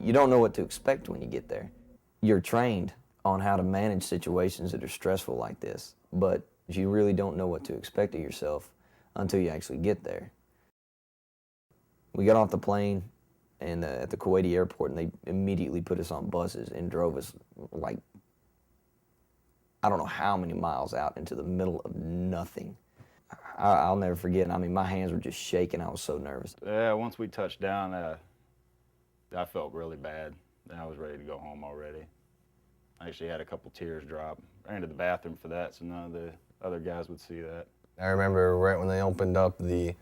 you don't know what to expect when you get there. You're trained on how to manage situations that are stressful like this, but you really don't know what to expect of yourself until you actually get there. We got off the plane and at the Kuwaiti airport, and they immediately put us on buses and drove us like, I don't know how many miles out into the middle of nothing. I'll never forget. I mean, my hands were just shaking. I was so nervous. Yeah, once we touched down, I felt really bad. I was ready to go home already. I actually had a couple tears drop. I ran to the bathroom for that, so none of the other guys would see that. I remember right when they opened up the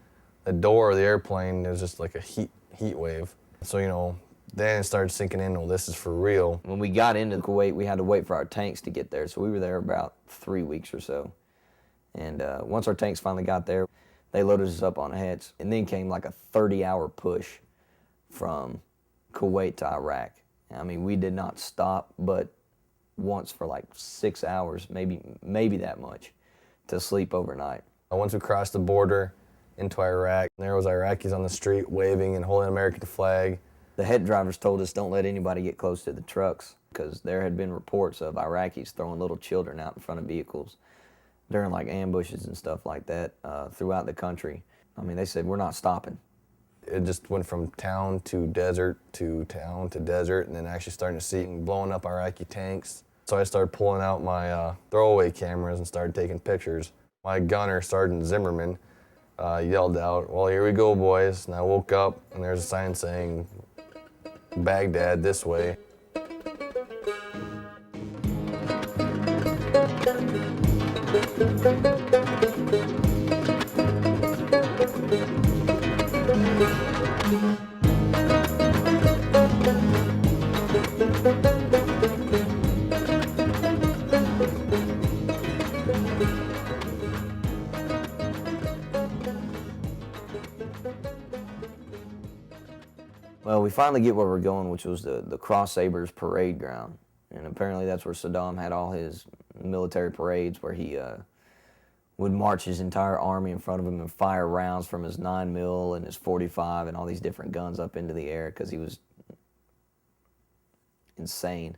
door of the airplane, it was just like a heat wave. So, you know, then it started sinking in, well, this is for real. When we got into Kuwait, we had to wait for our tanks to get there, so we were there about 3 weeks or so. And once our tanks finally got there, they loaded us up on a hatch, and then came like a 30-hour push from Kuwait to Iraq. I mean, we did not stop but once for like 6 hours, maybe that much, to sleep overnight. Once we crossed the border into Iraq, there was Iraqis on the street waving and holding an American flag. The head drivers told us don't let anybody get close to the trucks because there had been reports of Iraqis throwing little children out in front of vehicles during like ambushes and stuff like that throughout the country. I mean, they said, we're not stopping. It just went from town to desert to town to desert, and then actually starting to see blowing up Iraqi tanks. So I started pulling out my throwaway cameras and started taking pictures. My gunner, Sergeant Zimmerman, yelled out, "Well, here we go, boys." And I woke up, and there's a sign saying, "Baghdad this way." Well, we finally get where we're going, which was the Cross Sabers parade ground. And apparently that's where Saddam had all his military parades, where he would march his entire army in front of him and fire rounds from his 9mm and his .45 and all these different guns up into the air because he was insane.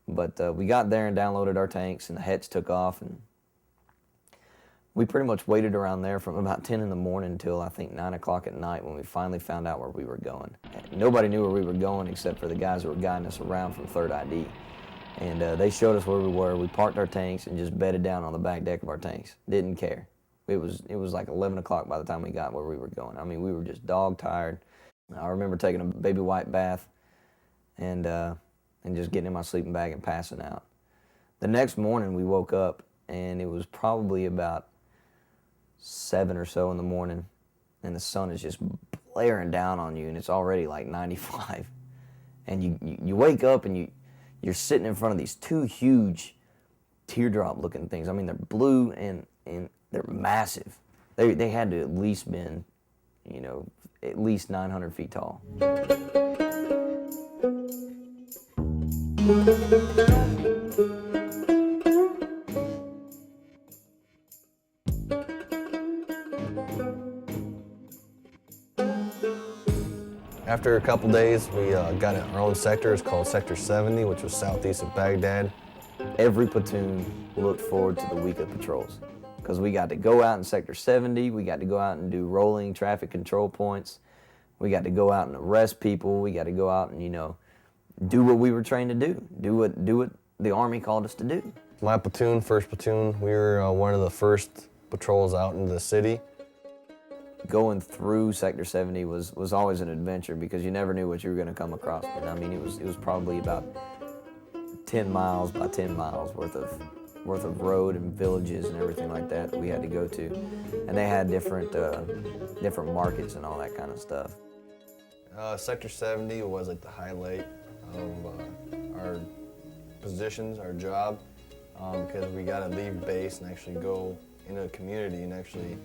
But we got there and downloaded our tanks, and the Hets took off, and we pretty much waited around there from about 10 in the morning until I think 9 o'clock at night when we finally found out where we were going. Nobody knew where we were going except for the guys who were guiding us around from 3rd ID. And they showed us where we were. We parked our tanks and just bedded down on the back deck of our tanks. Didn't care. It was like 11 o'clock by the time we got where we were going. I mean, we were just dog tired. I remember taking a baby white bath and just getting in my sleeping bag and passing out. The next morning we woke up, and it was probably about 7 or so in the morning, and the sun is just blaring down on you, and it's already like 95. And you wake up, and you're sitting in front of these 2 huge teardrop-looking things. I mean, they're blue, and they're massive. They had to at least been, you know, at least 900 feet tall. After a couple days, we got our own sector. It's called Sector 70, which was southeast of Baghdad. Every platoon looked forward to the week of patrols because we got to go out in Sector 70. We got to go out and do rolling traffic control points. We got to go out and arrest people. We got to go out and, you know, do what we were trained to do. Do what the Army called us to do. My platoon, 1st Platoon, we were one of the first patrols out into the city. Going through Sector 70 was always an adventure because you never knew what you were going to come across. And I mean, it was probably about 10 miles by 10 miles worth of road and villages and everything like that we had to go to, and they had different markets and all that kind of stuff. Sector 70 was like the highlight of our positions, our job, because we got to leave base and actually go into the community and actually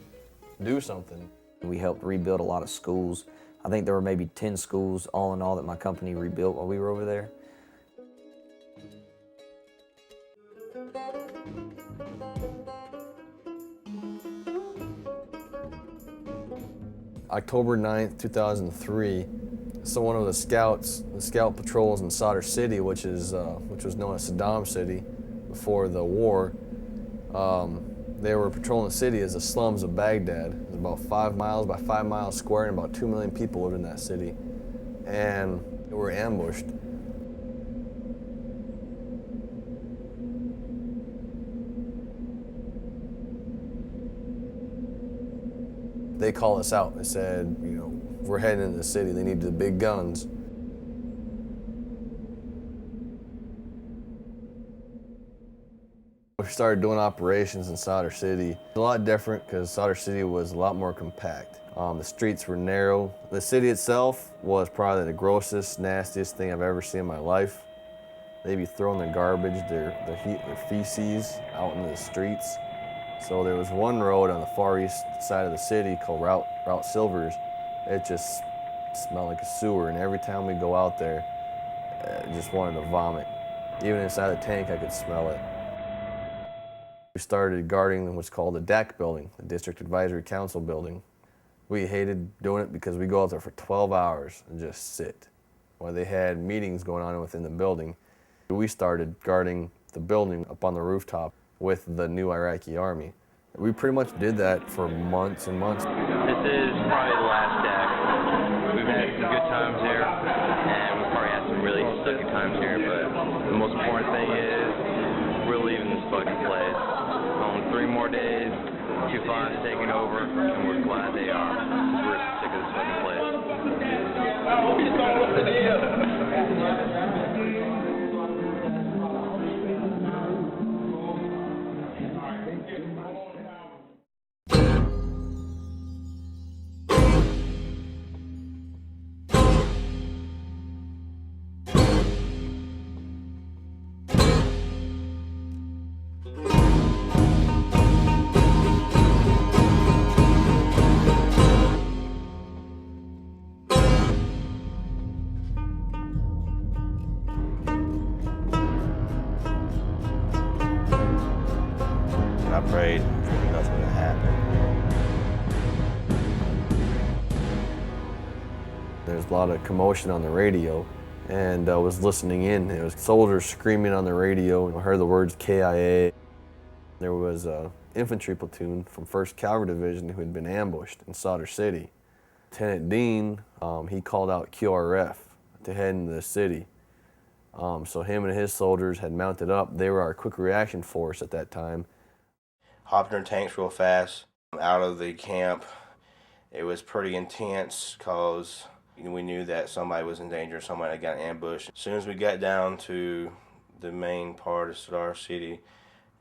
do something. We helped rebuild a lot of schools. I think there were maybe 10 schools all in all that my company rebuilt while we were over there. October 9th, 2003, So one of the scouts, the scout patrols in Sadr City, which was known as Saddam City before the war, they were patrolling the city as the slums of Baghdad. It was about 5 miles by 5 miles square, and about 2 million people lived in that city. And they were ambushed. They called us out. They said, you know, we're heading into the city. They need the big guns. We started doing operations in Sadr City. It's a lot different because Sadr City was a lot more compact. The streets were narrow. The city itself was probably the grossest, nastiest thing I've ever seen in my life. They'd be throwing their garbage, their feces out into the streets. So there was one road on the far east side of the city called Route Silvers. It just smelled like a sewer, and every time we go out there, I just wanted to vomit. Even inside the tank, I could smell it. We started guarding what's called the DAC building, the District Advisory Council building. We hated doing it because we go out there for 12 hours and just sit while they had meetings going on within the building. We started guarding the building up on the rooftop with the new Iraqi army. We pretty much did that for months and months. This is probably the last DAC. We've had some good times here, and we've probably had some really sucky times here, but the most important thing is we're leaving this fucking place. 3 more days, 2-5's taking over, and we're glad they are, because we're sick of this fucking place. I prayed for nothing to happen. There's a lot of commotion on the radio, and I was listening in. There was soldiers screaming on the radio. I heard the words KIA. There was an infantry platoon from 1st Cavalry Division who had been ambushed in Sadr City. Lieutenant Dean, he called out QRF to head into the city. So him and his soldiers had mounted up. They were our quick reaction force at that time. Hopped in tanks real fast out of the camp. It was pretty intense because we knew that somebody was in danger, somebody had got ambushed. As soon as we got down to the main part of Sadr City,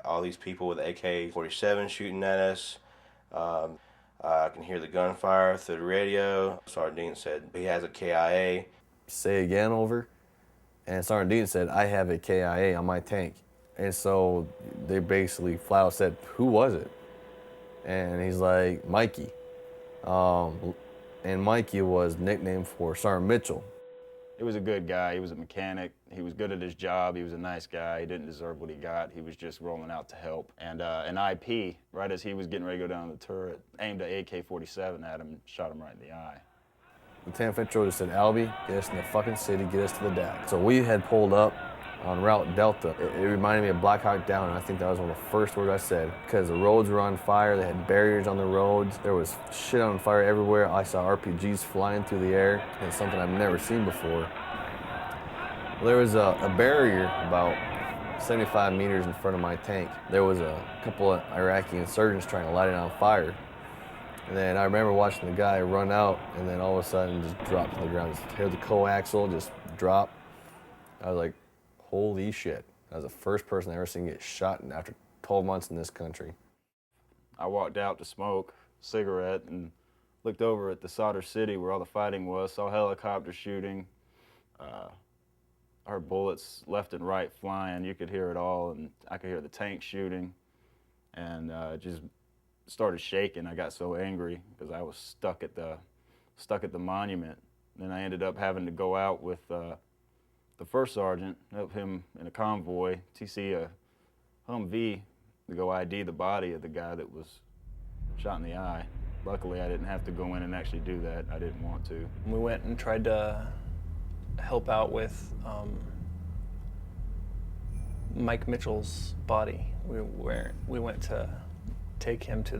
all these people with AK-47 shooting at us. I can hear the gunfire through the radio. Sergeant Dean said he has a KIA. Say again, over. And Sergeant Dean said, I have a KIA on my tank. And so they basically flat out said, who was it? And he's like, Mikey. And Mikey was nicknamed for Sergeant Mitchell. He was a good guy. He was a mechanic. He was good at his job. He was a nice guy. He didn't deserve what he got. He was just rolling out to help. And an IP, right as he was getting ready to go down the turret, aimed an AK-47 at him and shot him right in the eye. Lieutenant Fitro just said, Albie, get us in the fucking city, get us to the DAC. So we had pulled up on Route Delta. It reminded me of Black Hawk Down, and I think that was one of the first words I said, because the roads were on fire, they had barriers on the roads, there was shit on fire everywhere. I saw RPGs flying through the air, and it's something I've never seen before. There was a barrier about 75 meters in front of my tank. There was a couple of Iraqi insurgents trying to light it on fire. And then I remember watching the guy run out, and then all of a sudden just drop to the ground. Just hear the coaxial just drop. I was like, holy shit. I was the first person I ever seen get shot after 12 months in this country. I walked out to smoke a cigarette and looked over at the Sadr City where all the fighting was, saw helicopters shooting, heard bullets left and right flying. You could hear it all, and I could hear the tank shooting, and just started shaking. I got so angry because I was stuck at the monument. Then I ended up having to go out with the first sergeant, help him in a convoy, TC a Humvee, to go ID the body of the guy that was shot in the eye. Luckily, I didn't have to go in and actually do that. I didn't want to. We went and tried to help out with Mike Mitchell's body. We went to take him to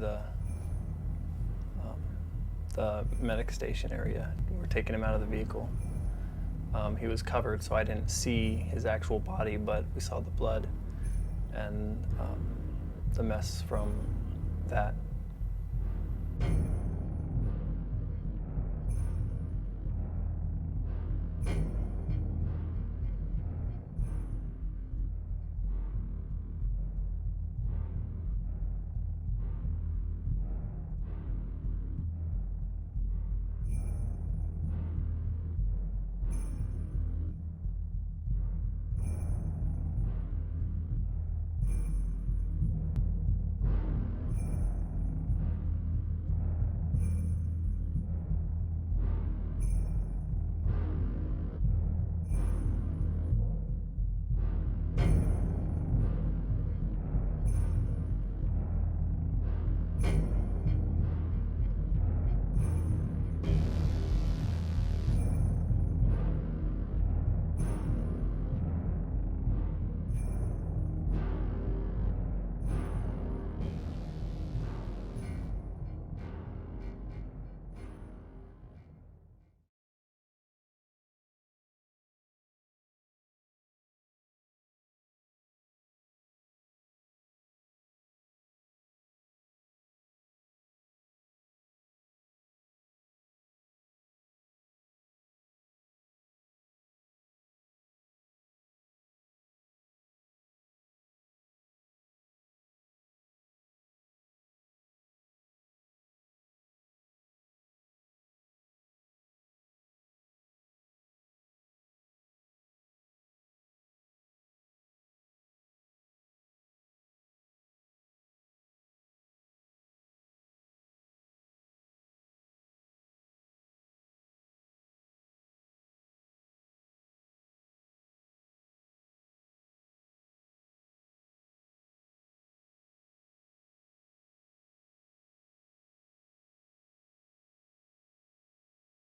the medic station area. We were taking him out of the vehicle. He was covered, so I didn't see his actual body, but we saw the blood and the mess from that.